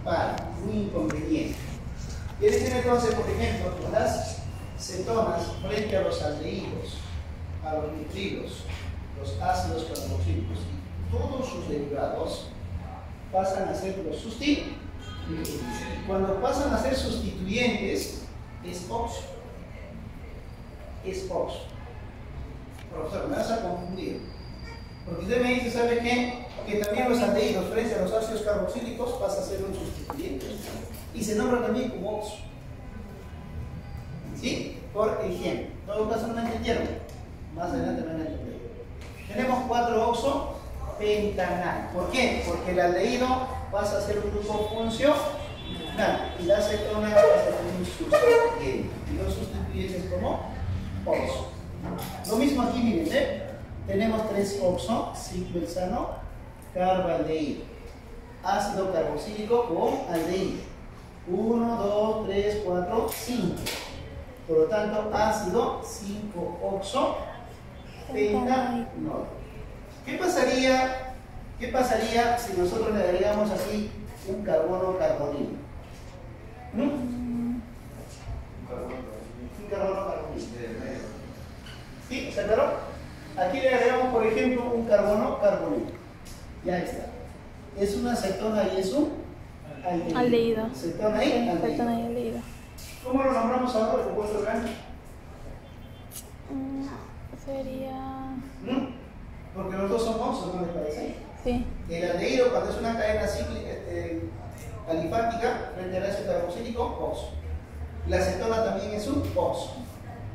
par, un inconveniente. Quiere decir entonces, por ejemplo, que las cetonas frente a los aldehídos, a los nitrilos, los ácidos carboxílicos y todos sus derivados pasan a ser los sustituyentes. Cuando pasan a ser sustituyentes, es oxo. Es oxo. Profesor, me vas a confundir. Porque usted me dice, ¿sabe qué? Que también los aldehídos frente a los ácidos carboxílicos pasa a ser un sustituyente. Y se nombra también como oxo. ¿Sí? Por ejemplo. En todo caso no me entendieron. Más adelante me van a entender. Tenemos 4-oxo pentanal. ¿Por qué? Porque el aldehído pasa a ser un grupo funcional y la cetona pasa a ser un sustituyente. Y los sustituyentes como oxo. Lo mismo aquí, miren, tenemos 3-oxo, ciclohexano, carbaldehído. Ácido carboxílico con aldehído. 1, 2, 3, 4, 5. Por lo tanto, ácido 5-oxo pentanol. ¿Qué pasaría si nosotros le agregamos aquí un carbono carbonilo? Un carbono carbonilo. ¿Sí? ¿Está claro? Aquí le agregamos, por ejemplo, un carbono carbonilo. Ya está. Es una cetona y es un aldehído. Cetona y aldehído. ¿Cómo lo nombramos ahora el compuesto orgánico? Sería... Porque los dos son oxos, ¿no les parece? Sí. El aldehído, cuando es una cadena cíclica, alifática, frente al ácido carboxílico, oxo. La cetona también es un oxo.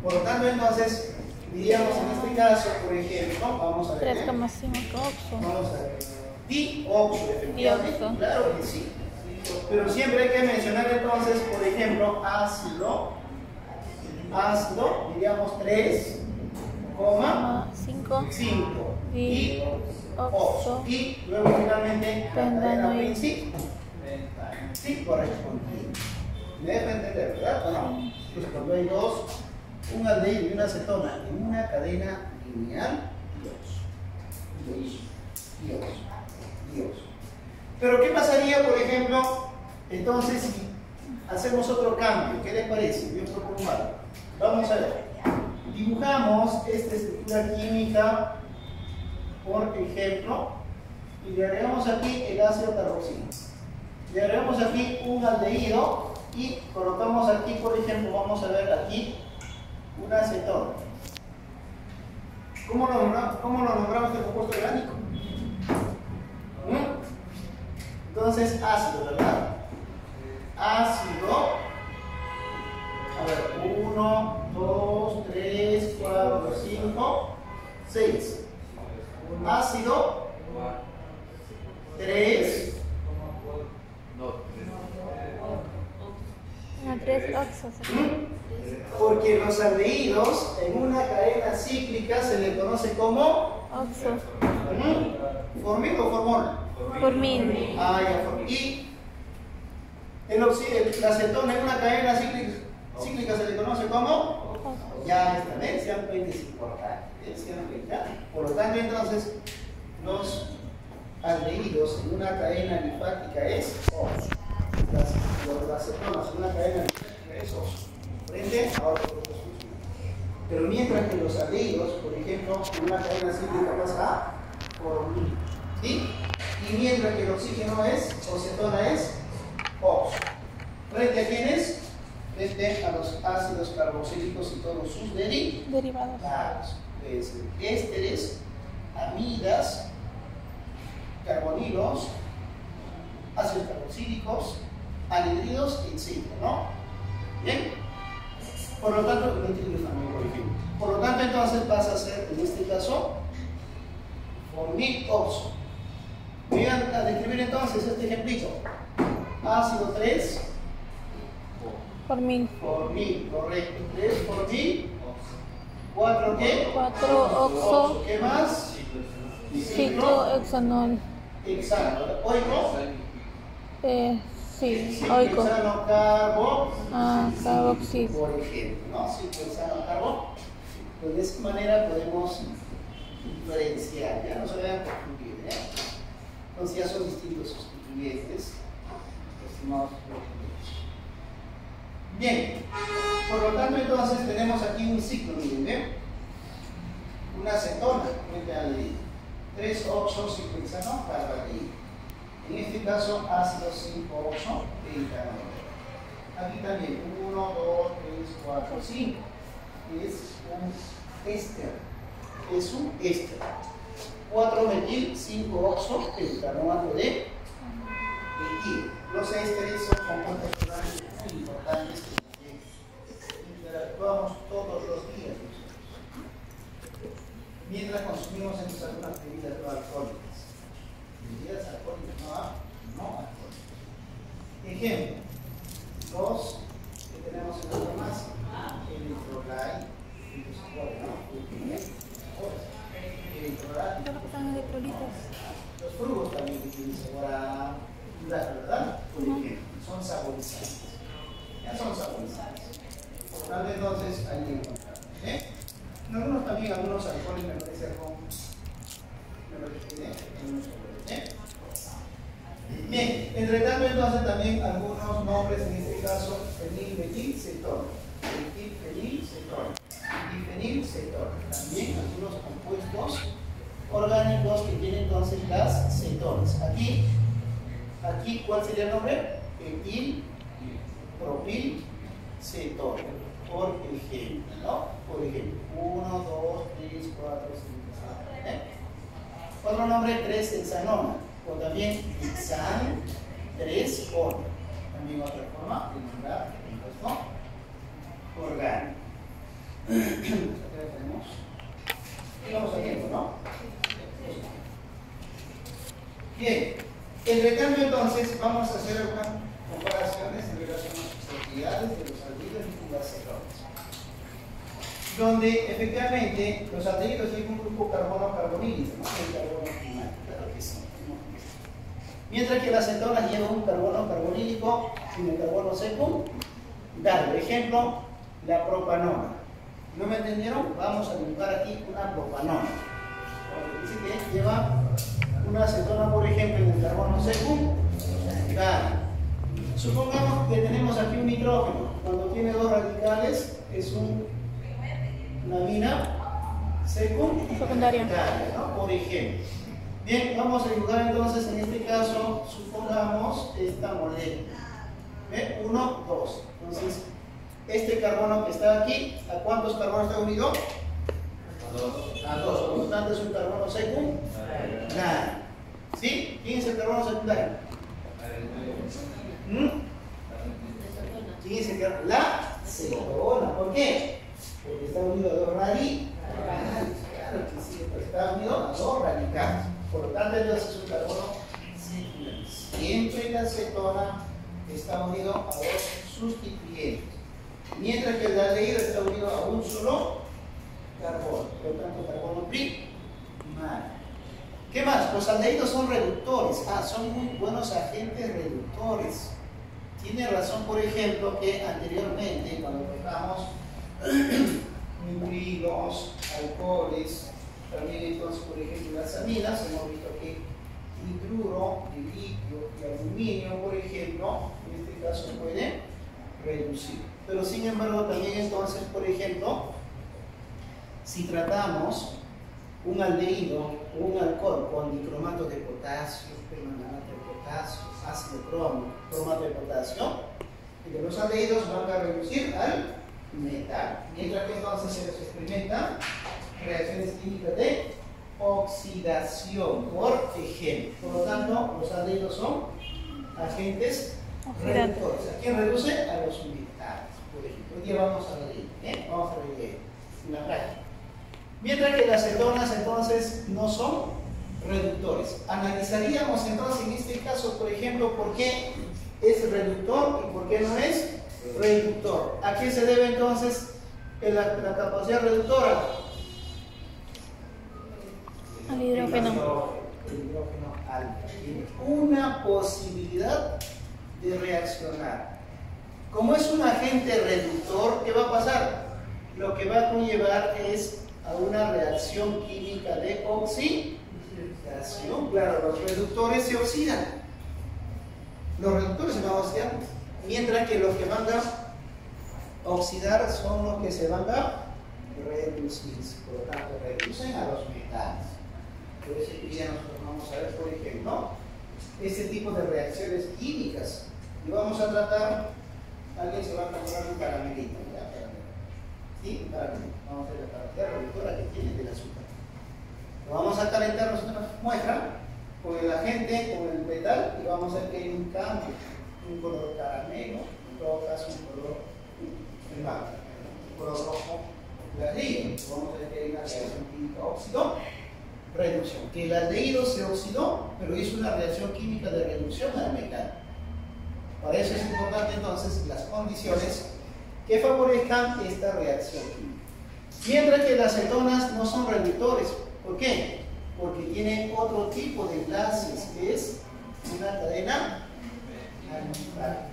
Por lo tanto, entonces, diríamos en este caso, por ejemplo, vamos a ver. 3,5 oxo. Vamos a ver. Dioxo, efectivamente. Dioxo. Claro que sí. Pero siempre hay que mencionar entonces, por ejemplo, ácido, diríamos 3,5 y oxo. Y luego finalmente la cadena principal. Sí, correspondiente. ¿Me deja entender, verdad o no? Pues cuando hay dos, un aldehído y una cetona en una cadena lineal, Dios. Pero ¿qué pasaría, por ejemplo, entonces si hacemos otro cambio? ¿Qué les parece? Yo propongo algo. Vamos a ver. Dibujamos esta estructura química, por ejemplo, y le agregamos aquí el ácido carboxílico. Le agregamos aquí un aldehído y colocamos aquí, por ejemplo, vamos a ver aquí una acetona. ¿Cómo lo nombramos el compuesto orgánico? Entonces, ácido, ¿verdad? Ácido. A ver, 1, 2, 3, 4, 5, 6. Ácido 3. 3 oxos. Porque los aldehídos en una cadena cíclica se le conoce como Oxo. ¿Formil o formol? Formil. Ah, ya, formil. Y la cetona en una cadena cíclica se le conoce como ya está, ¿ven? Sean cuentas importantes. Por lo tanto, entonces, los aldehídos en una cadena alifática es oxo. Las cetonas en una cadena alifática es oxo. Frente a otros grupos funcionales. Pero mientras que los aldehídos, por ejemplo, en una cadena cíclica pasa a formil. ¿Sí? Y mientras que el oxígeno es, o cetona es, oxo. ¿Frente a quiénes? Frente a los ácidos carboxílicos y todos sus derivados. Ésteres, amidas, carbonilos, ácidos carboxílicos, anhidridos, etc. ¿No? ¿Bien? Por lo tanto, nitrilos también, por ejemplo. Por lo tanto, entonces pasa a ser, en este caso, formil oxo. Voy a describir entonces este ejemplito. Ácido 3. Formil. Formil, correcto. 3 formil. 4 ¿qué? 4 oxo. ¿Qué más? Ciclohexanol. Hexano. ¿Oico? Sí, oico. Hexano carbo. Carboxil. Por ejemplo, ¿no? Hexano carbo. Pues de esa manera podemos diferenciar. Ya no se vayan a confundir, ¿eh? Entonces ya son distintos sustituyentes. Bien, por lo tanto entonces tenemos aquí un ciclo, miren, ¿ven? Una cetona frente al aldehído. 3 oxociclohexano para aldehído. En este caso ácido 5-oxo pentanol. Aquí también 1, 2, 3, 4, 5. Es un éster. Es un éster. 4-metil 5-oxo pentanoato de etil. Los ésteres son compuestos orgánicos muy importantes que interactuamos todos los días mientras consumimos algunas bebidas no alcohólicas. Bebidas alcohólicas no alcohólicas. Ejemplo, los que tenemos en la farmacia, electrolyte, los frugos también que tienen sabor a ¿verdad? Por ejemplo, son saborizantes. Ya son saborizantes. Por lo tanto, entonces, ahí encontramos. En algunos también, algunos alcoholes me parece algo. Bien, entre tanto, entonces, también algunos nombres, en este caso, fenilmetilcetona. Fenilcetona. Difenilcetona. También algunos compuestos orgánicos que tienen entonces las cetonas. Aquí, ¿cuál sería el nombre? Etil, propil, cetona. Por ejemplo, ¿no? Por ejemplo, 1, 2, 3, 4, 5, 6. Otro nombre, 3-hexanona. O también hexan, 3-ona. También otra forma de nombrar compuesto orgánico. Y vamos a tiempo, ¿no? Bien. Entre cambio, entonces, vamos a hacer algunas comparaciones en relación a las propiedades de los aldehídos y las cetonas. Donde, efectivamente, los aldehídos tienen un grupo carbono-carbonílico, ¿no? El carbono primario, claro que sí. Mientras que las cetonas llevan un carbono-carbonílico sin el carbono secundario. Ejemplo, la propanona. ¿No me entendieron? Vamos a dibujar aquí una propanona. Dice que lleva una acetona, por ejemplo, en el carbono secundario. Supongamos que tenemos aquí un nitrógeno. Cuando tiene dos radicales es una amina secundaria, ¿no? Por ejemplo. Bien, vamos a dibujar entonces en este caso, supongamos esta molécula. ¿Ve? 1, 2. Entonces, este carbono que está aquí, ¿a cuántos carbonos está unido? A 2. Por lo tanto, es un carbono secundario. ¿Sí? ¿Quién es el carbono secundario? ¿Quién es el carbono? La cetona. ¿Por qué? Porque está unido a dos radicales. Claro que sí, está unido a dos radicales. Por lo tanto, entonces es un carbono secundario. Siempre la cetona está unido a dos sustituyentes. Mientras que el aldehído está unido a un solo carbono. Por lo tanto, carbono primario. ¿Qué más? Los aldehídos son reductores. Son muy buenos agentes reductores. Tiene razón, por ejemplo, que anteriormente, cuando tratamos nitrilos, alcoholes, también entonces, por ejemplo, las aminas, hemos visto que hidruro de litio y aluminio, por ejemplo, en este caso puede reducir. Pero sin embargo, también entonces, por ejemplo, si tratamos un aldehído o un alcohol con dicromato de potasio, permanganato de potasio, ácido cromato de potasio, y los aldehídos van a reducir al metal. Mientras que entonces se les experimentan reacciones químicas de oxidación, por ejemplo. Por lo tanto, los aldehídos son agentes reductores. ¿A quién reduce? A los metales, por ejemplo. Hoy día vamos a ver, vamos a ver en la práctica. Mientras que las cetonas entonces no son reductores. Analizaríamos entonces en este caso, por ejemplo, por qué es reductor y por qué no es reductor. ¿A qué se debe entonces la capacidad reductora? Al hidrógeno. El hidrógeno alfa tiene una posibilidad de reaccionar. Como es un agente reductor, ¿qué va a pasar? Lo que va a conllevar es a una reacción química de oxidación. Claro, los reductores se oxidan. Los reductores se van a oxidar, mientras que los que van a oxidar son los que se van a reducir, por lo tanto reducen a los metales. Por eso hoy día nosotros vamos a ver, por ejemplo, este tipo de reacciones químicas. Y vamos a tratar, alguien se va a comprar un caramelito, ¿ya? ¿Sí? Un caramelito. Vamos a ver la reductora que tiene del azúcar. Lo vamos a calentar, nosotros muestra con el agente, con el metal, y vamos a ver que hay un cambio, un color caramelo, en todo caso un color rojo ladrillo. Vamos a ver que hay una reacción química óxido-reducción. Que el aldehído se oxidó, pero hizo una reacción química de reducción al metal. Para eso es importante entonces las condiciones que favorezcan esta reacción química. Mientras que las cetonas no son reductores. ¿Por qué? Porque tienen otro tipo de enlaces, que es una cadena alquilar,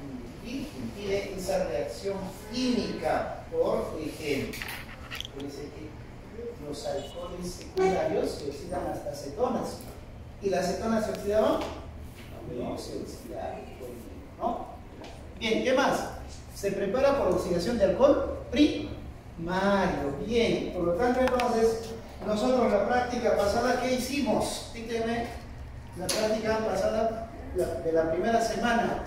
y impide esa reacción química. Por ejemplo, dice que los alcoholes secundarios se oxidan hasta cetonas. ¿Y las cetonas se oxidaban? No se oxidaban, ¿no? Bien, ¿qué más? Se prepara por oxidación de alcohol primario. Bien, por lo tanto, entonces, nosotros la práctica pasada, ¿qué hicimos? Dígame, la práctica pasada de la primera semana.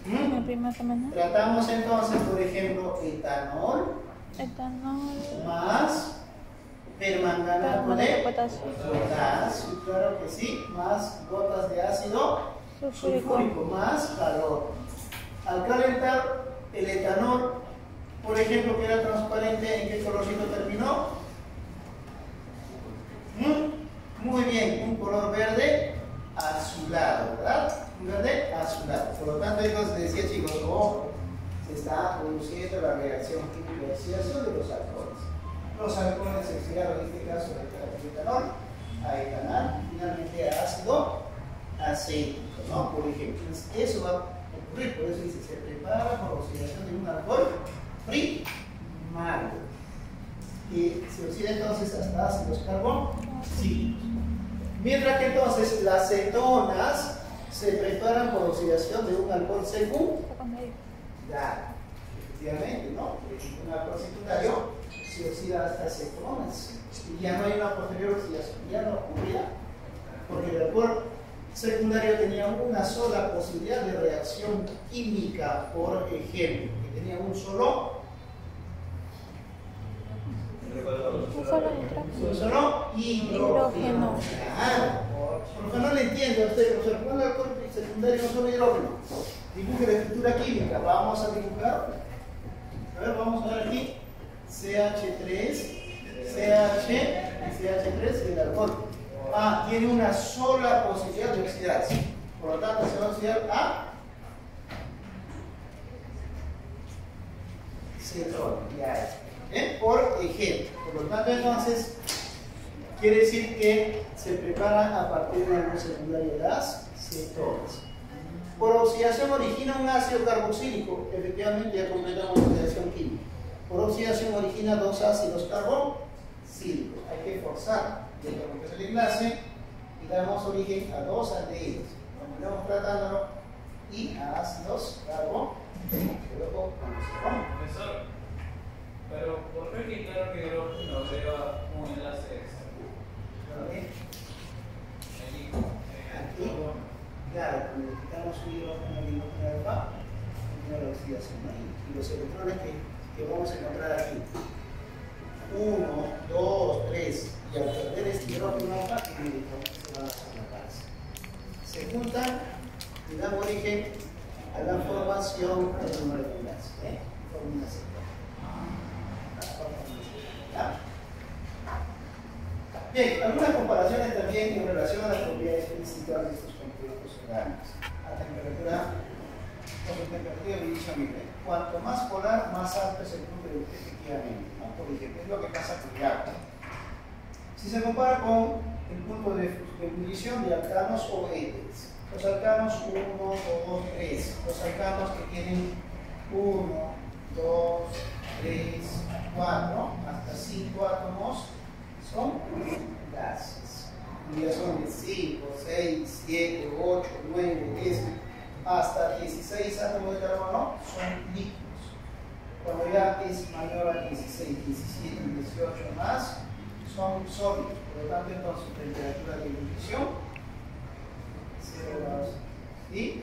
La primera semana. Tratamos entonces, por ejemplo, etanol más permanganato de potasio, claro que sí, más gotas de ácido sulfúrico, más calor. Al calentar el etanol, por ejemplo, que era transparente, ¿en qué colorcito terminó? Muy bien, un color verde azulado, ¿verdad? Un verde azulado. Por lo tanto, entonces decía, chicos, ojo, se está produciendo la reacción química de oxidación de los alcoholes. Los alcoholes se oxidaron, en este caso, de etanol a etanal, finalmente a ácido acético, ¿no? Por ejemplo, eso va a ocurrir, por eso dice, se prepara por oxidación de un alcohol primario. Y se oxida entonces hasta ácidos carboxílicos. Mientras que entonces las cetonas se preparan por oxidación de un alcohol secundario. Efectivamente, ¿no? Un alcohol secundario se oxida hasta cetonas. Y ya no hay una posterior oxidación, ya no ocurría, porque el alcohol secundario tenía una sola posibilidad de reacción química, por ejemplo, que tenía un solo hidrógeno. Porque no le entiendo a usted, profesor. ¿Cuál es el alcohol secundario no solo hidrógeno? Dibuje la estructura química. Vamos a dibujar. A ver, vamos a ver aquí. CH3, CH y CH3 y el alcohol. Tiene una sola posibilidad de oxidarse. Por lo tanto, se va a oxidar a cetona. Por ejemplo. Por lo tanto, entonces, quiere decir que se preparan a partir de algo secundario las cetonas. Por oxidación origina un ácido carboxílico. Efectivamente, ya completamos la oxidación química. Por oxidación origina dos ácidos carboxílicos. Hay que forzar desde lo que es el enlace y damos origen a dos aldehídos. Continuamos tratándolo y a ácidos carboxílicos. Profesor, pero ¿por qué quitaron que hidrógeno lleva un enlace extra? Aquí, claro, cuando quitamos un hidrógeno al hidrógeno alfa, continúa la oxidación ahí. Y los electrones que vamos a encontrar aquí, 1, 2, 3, y al perder este hidrógeno alfa, los electrones se van a solapar. Se juntan y dan origen a la formación del número de enlace. Formación. Bien, algunas comparaciones también en relación a las propiedades físicas de estos compuestos orgánicos. A temperatura, con temperatura de dicha nivel. Cuanto más polar, más alto es el punto de efectivamente. ¿No? Por ejemplo, es lo que pasa con el agua. Si se compara con el punto de ebullición de alcanos o éteres. Los alcanos 1, 2, 3. Los alcanos que tienen 1, 2, 3, 4, hasta 5 átomos son gases. Y ya son de 5, 6, 7, 8, 9, 10, hasta 16 átomos de carbono son líquidos. cuando ya es mayor a 16, 17, 18 más, son sólidos. Por lo tanto, entonces, temperatura de ebullición, 0 grados. ¿Sí?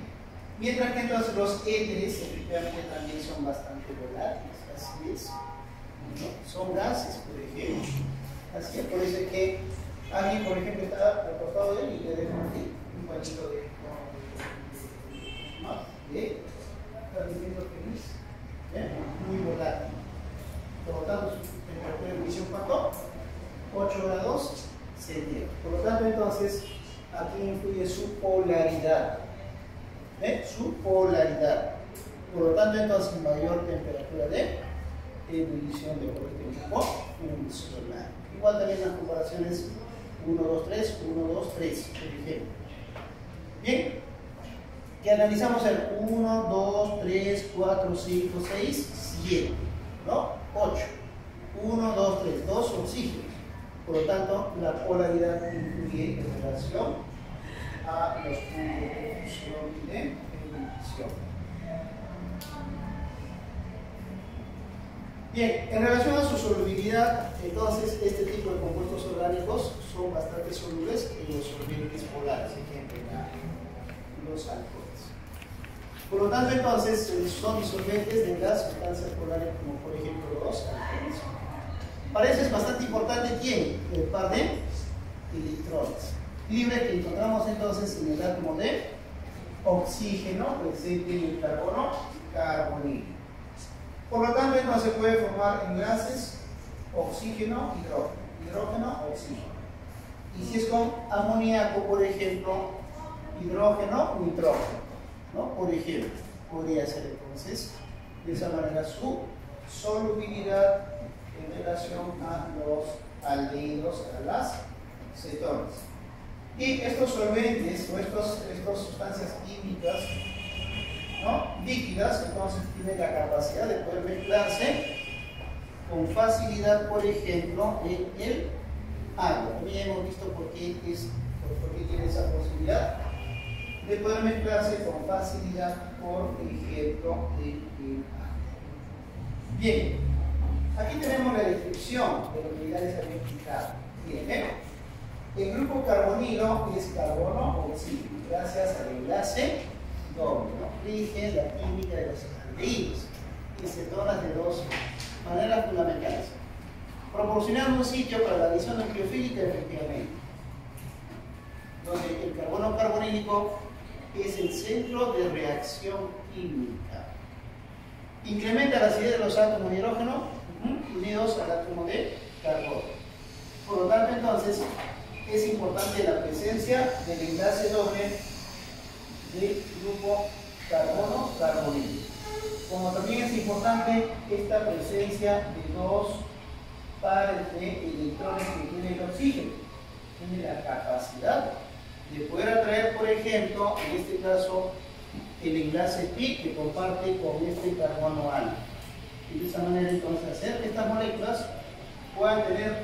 Mientras que entonces los éteres efectivamente también son bastante volátiles, así es. ¿No? Son gases, por ejemplo. Así es, por eso es que alguien, por ejemplo, está al costado de él y le deja un pañito de alimento feliz, muy volátil. Por lo tanto, su temperatura de ebullición, ¿cuánto? 8 grados centígrados. Por lo tanto, entonces, aquí influye su polaridad. Su polaridad. Por lo tanto, entonces, mayor temperatura de ebullición de por este grupo unisolar. Igual también las comparaciones 1, 2, 3, 1, 2, 3, por ejemplo. Bien, que analizamos el 1, 2, 3, 4, 5, 6, 7, ¿no? 8. 1, 2, 3, 2 oxígenos. Por lo tanto, la polaridad influye en relación a los puntos de fusión y de ebullición. Bien, en relación a su solubilidad, entonces este tipo de compuestos orgánicos son bastante solubles en los solventes polares, ejemplo, los alcoholes. Por lo tanto, entonces, son disolventes de las sustancias polares, como por ejemplo los alcoholes. Para eso es bastante importante ¿quién? El par de electrones libres que encontramos entonces en el átomo de oxígeno presente en el carbono carbonilo. Por lo tanto, entonces se puede formar enlaces oxígeno, hidrógeno, hidrógeno, oxígeno. Y si es con amoníaco, por ejemplo, hidrógeno, nitrógeno, ¿no? Por ejemplo, podría ser entonces de esa manera su solubilidad en relación a los aldehídos, a las cetonas. Y estos solventes o estas sustancias químicas, ¿no? Líquidas, entonces tienen la capacidad de poder mezclarse con facilidad, por ejemplo, en el agua. También hemos visto por qué tiene esa posibilidad de poder mezclarse con facilidad, por ejemplo, en el agua. Bien, aquí tenemos la descripción de lo que ya les había explicado. Bien, el grupo carbonilo es carbono oxígeno, gracias al enlace doble, ¿no? Rige la química de los aldehídos y cetonas de dos maneras fundamentales. Proporcionando un sitio para la adición nucleofílica, efectivamente, donde el carbono carbonílico es el centro de reacción química. Incrementa la acidez de los átomos de hidrógeno unidos al átomo de carbono. Por lo tanto, entonces, es importante la presencia del enlace doble del grupo carbono-carbonilo. Como también es importante esta presencia de dos pares de electrones que tiene el oxígeno. Tiene la capacidad de poder atraer, por ejemplo, en este caso, el enlace pi que comparte con este carbono alfa. Y de esa manera, entonces, hacer que estas moléculas puedan tener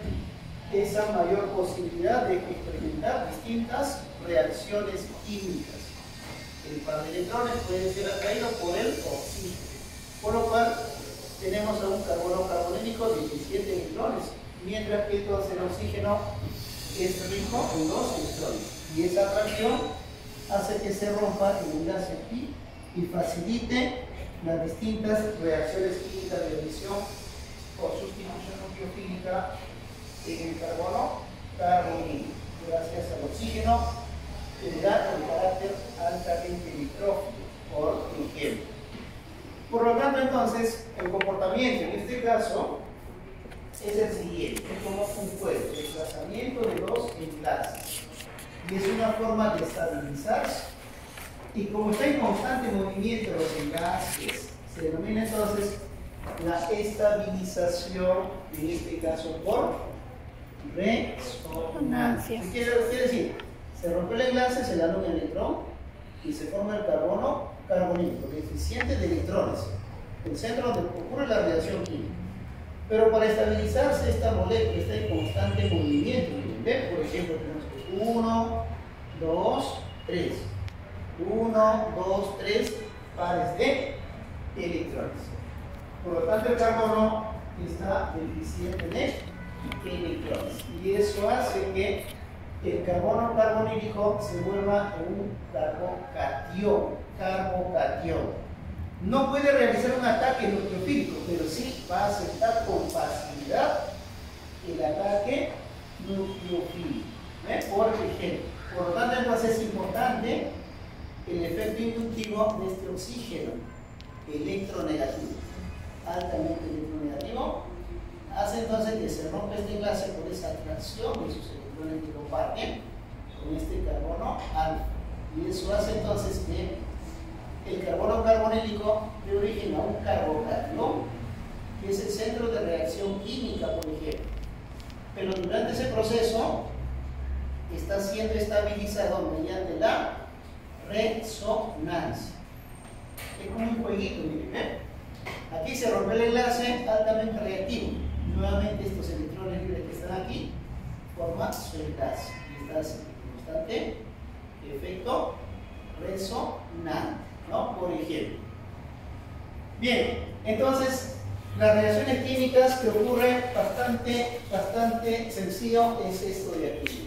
esa mayor posibilidad de experimentar distintas reacciones químicas. El par de electrones puede ser atraído por el oxígeno, por lo cual tenemos a un carbono carbonílico de 17 electrones, mientras que entonces el oxígeno es rico en 2 electrones. Y esa atracción hace que se rompa el enlace pi y facilite las distintas reacciones químicas de adición o sustitución nucleofílica en el carbono carbonilo. Gracias al oxígeno tendrá el carácter altamente nitrógeno, por ejemplo. Por lo tanto, entonces, el comportamiento en este caso es el siguiente: es como un juego, desplazamiento de los enlaces. Y es una forma de estabilizarse. Y como está en constante movimiento los enlaces, se denomina entonces la estabilización, en este caso por resonancia. ¿Qué quiere decir? Se rompe el enlace, se le da un electrón y se forma el carbono carbonílico, deficiente de electrones, el centro donde ocurre la reacción química. Pero para estabilizarse esta molécula está en constante movimiento. ¿Ven? Por ejemplo, tenemos 1, 2, 3. 1, 2, 3 pares de electrones. Por lo tanto, tanto el carbono está deficiente de electrones. Y eso hace que el carbono carbonílico se vuelva un carbocatión. No puede realizar un ataque nucleofílico, pero sí va a aceptar con facilidad el ataque nucleofílico. Por ejemplo, por lo tanto, entonces es importante el efecto inductivo de este oxígeno electronegativo, altamente electronegativo, hace entonces que se rompa este enlace por esa atracción de sus electrones que comparten con este carbono alfa. Y eso hace entonces que el carbono carbonílico dé origen a un carbocatión, que es el centro de reacción química, por ejemplo. Pero durante ese proceso está siendo estabilizado mediante la resonancia. Es como un jueguito, miren, aquí se rompe el enlace altamente reactivo. Nuevamente estos electrones libres que están aquí forman su enlace. Y está así, constante efecto resonante, ¿no? Por ejemplo. Bien, entonces las reacciones químicas que ocurren bastante sencillo es esto de aquí.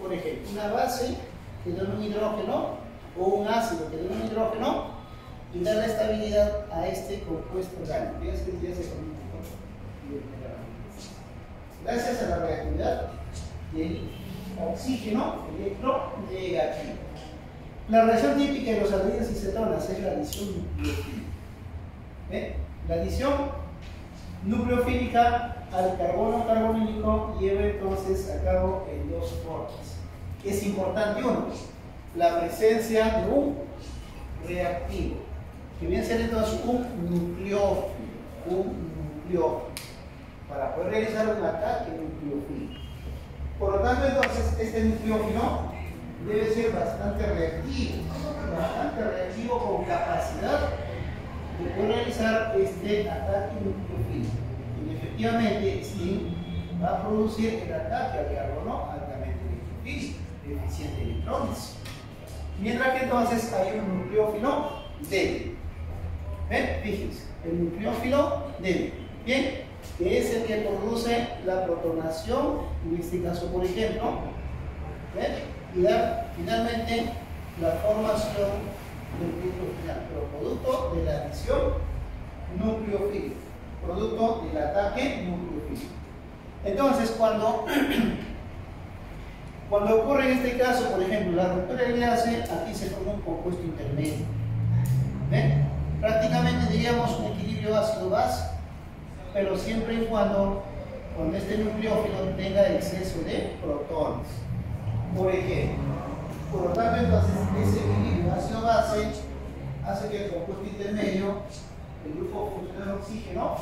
Por ejemplo, una base que da un hidrógeno o un ácido que da un hidrógeno y da la estabilidad a este compuesto orgánico. Fíjense que ya se convierte. Gracias a la reactividad del oxígeno electronegativo. La reacción típica de los aldehídos y cetonas es la adición nucleofílica. La adición nucleofílica al carbono carbonílico lleva entonces a cabo en dos formas. Es importante uno, la presencia de un reactivo, que viene a ser entonces un nucleófilo, para poder realizar un ataque nucleofílico. Por lo tanto, entonces, este nucleófilo debe ser bastante reactivo con capacidad de poder realizar este ataque nucleofílico. Y efectivamente, sí, va a producir el ataque al carbono altamente electrofílico, deficiente de electrones. Mientras que entonces hay un nucleófilo débil. ¿Ven? Fíjense, el nucleófilo débil. Bien, que es el que produce la protonación, en este caso, por ejemplo. ¿Ven? Y da finalmente la formación del producto final, pero producto de la adición nucleofílica, producto del ataque nucleofílico. Entonces, cuando ocurre en este caso, por ejemplo, la ruptura del enlace, aquí se forma un compuesto intermedio. ¿Ven? Prácticamente diríamos un equilibrio ácido-base, pero siempre y cuando este nucleófilo tenga exceso de protones. Por ejemplo, por lo tanto, entonces, ese equilibrio ácido-base hace que el compuesto intermedio, el grupo funcional oxígeno,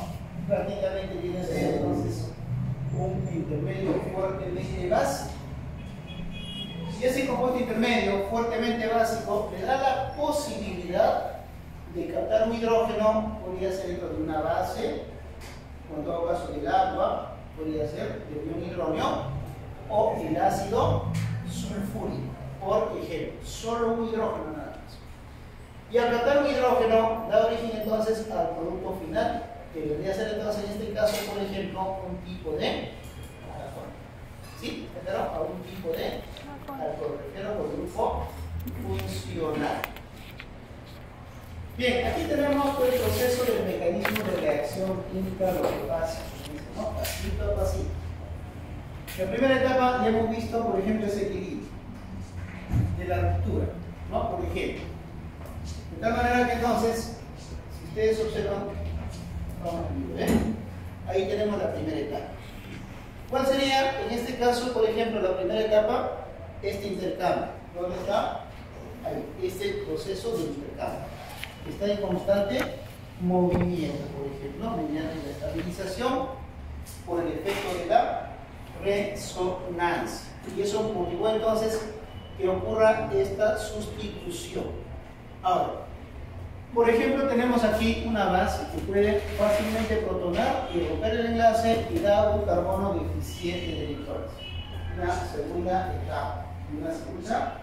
prácticamente viene a ser entonces un intermedio fuertemente básico. Y ese compuesto intermedio fuertemente básico le da la posibilidad de captar un hidrógeno, podría ser dentro de una base, o en todo caso del agua, podría ser de un hidrógeno, o el ácido sulfúrico, por ejemplo, solo un hidrógeno nada más. Y al captar un hidrógeno da origen entonces al producto final, que debería ser entonces en este caso, por ejemplo, un tipo de alcohol. ¿Sí? ¿Refiero a un tipo de alcohol? Refiero por grupo funcional. Bien, aquí tenemos todo el proceso del mecanismo de reacción química, lo que pasa, ¿no? Pasito a pasito. En la primera etapa ya hemos visto, por ejemplo, ese equilibrio de la ruptura, ¿no? Por ejemplo. De tal manera que entonces, si ustedes observan, vamos a ver, ahí tenemos la primera etapa. ¿Cuál sería, en este caso, por ejemplo, la primera etapa? Este intercambio. ¿Dónde está? Ahí, este proceso de intercambio. Está en constante movimiento, por ejemplo, mediante la estabilización por el efecto de la resonancia. Y eso motivó entonces que ocurra esta sustitución. Ahora, por ejemplo, tenemos aquí una base que puede fácilmente protonar y romper el enlace y da un carbono deficiente de electrones. Una segunda etapa, una segunda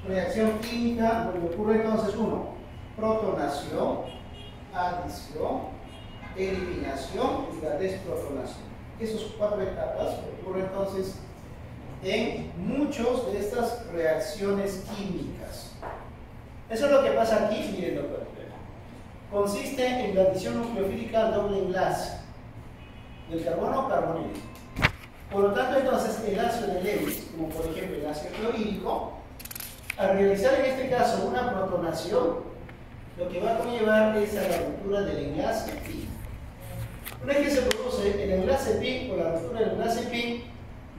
reacción química donde ocurre entonces uno, protonación, adición, eliminación y la desprotonación. Esas 4 etapas ocurren entonces en muchas de estas reacciones químicas. Eso es lo que pasa aquí, miren doctor. Consiste en la adición nucleofílica al doble enlace del carbono carbonilo. Por lo tanto, entonces, el ácido de Lewis, como por ejemplo el ácido clorhídrico, al realizar en este caso una protonación, lo que va a conllevar es a la ruptura del enlace pi. Una vez que se produce el enlace pi o la ruptura del enlace pi,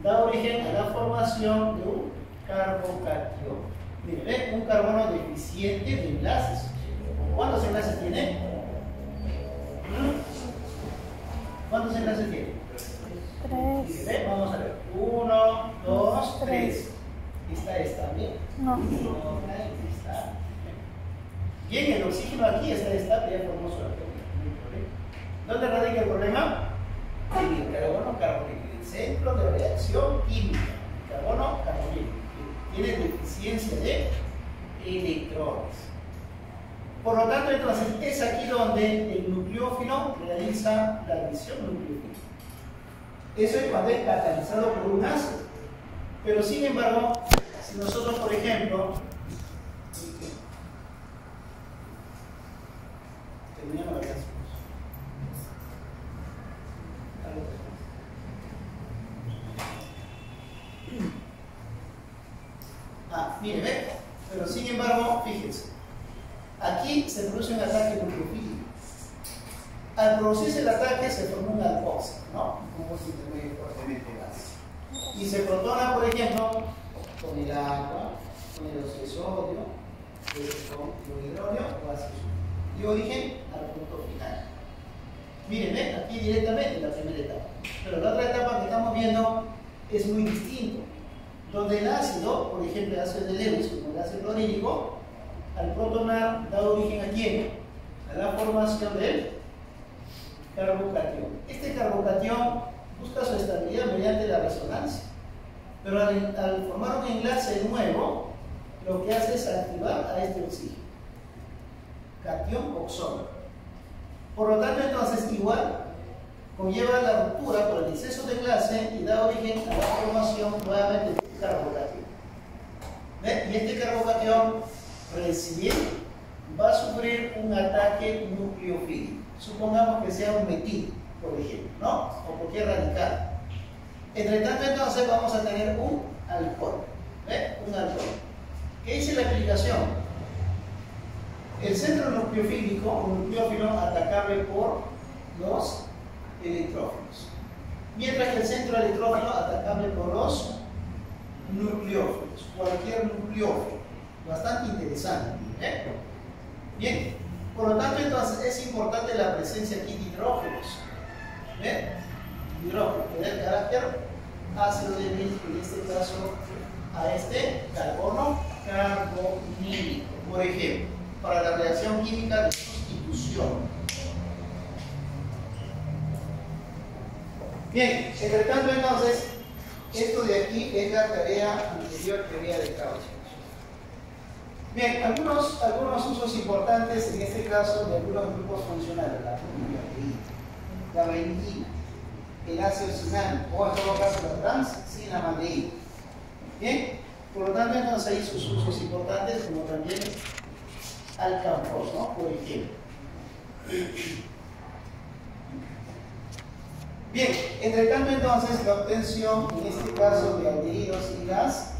da origen a la formación de un carbocatión. Miren, ¿ven? Un carbono deficiente de enlaces. ¿Cuántos enlaces tiene? ¿Cuántos enlaces tiene? 3. ¿Ven? Vamos a ver. 1, 2, 3. ¿Está bien? No. Está. Bien, el oxígeno aquí está estable, ya formó su átomo. ¿Dónde radica el problema? En el carbono carbonilo, el centro de reacción química. El carbono carbonilo tiene deficiencia de electrones. Por lo tanto, entonces, es aquí donde el nucleófilo realiza la adición nucleofílica. Eso es cuando es catalizado por un ácido. Pero sin embargo, si nosotros, por ejemplo, terminamos la clase. Mire, ve, pero sin embargo, fíjense, aquí se produce un ataque nucleofílico. Al producirse el ataque se forma un alcohólico, ¿no? Un compuesto intermedio fuertemente básico. Y se protona, por ejemplo, con el agua, con el óxido de sodio, con clorhidronio o ácido sulfúrico. De origen al punto final. Miren, ¿ven? Aquí directamente la primera etapa. Pero la otra etapa que estamos viendo es muy distinto. Donde el ácido, por ejemplo el ácido de Lewis, como el ácido clorhídrico, al protonar da origen ¿a quién? A la formación del carbocatión. Este carbocatión busca su estabilidad mediante la resonancia. Pero al formar un enlace nuevo, lo que hace es activar a este oxígeno. Catión oxómero. Por lo tanto, entonces, igual conlleva la ruptura por el exceso de enlace y da origen a la formación nuevamente de un carbocatión. ¿Ven? Y este carbocatión recién va a sufrir un ataque nucleofílico. Supongamos que sea un metil, por ejemplo, ¿no? O cualquier radical. Entre tanto, entonces, vamos a tener un alcohol. ¿Ven? Un alcohol. ¿Qué dice la explicación? El centro nucleofílico, un nucleófilo atacable por los electrófilos. Mientras que el centro electrófilo atacable por los nucleófilos. Cualquier nucleófilo. Bastante interesante. Bien. Por lo tanto, entonces, es importante la presencia aquí de hidrógenos. ¿Ven? Hidrógeno, que da el carácter ácido débil, en este caso, a este carbono carbonílico. Por ejemplo, para la reacción química de sustitución. Bien, entre tanto, entonces, esto de aquí es la tarea anterior, teoría de causa. Bien, algunos usos importantes en este caso de algunos grupos funcionales, la vainillina, el ácido cinánico o en todo caso la transinamaleína. Bien, por lo tanto, entonces hay sus usos importantes como también alcanfor, ¿no? Por ejemplo. Bien, entre tanto, entonces la obtención en este caso de aldehídos y gas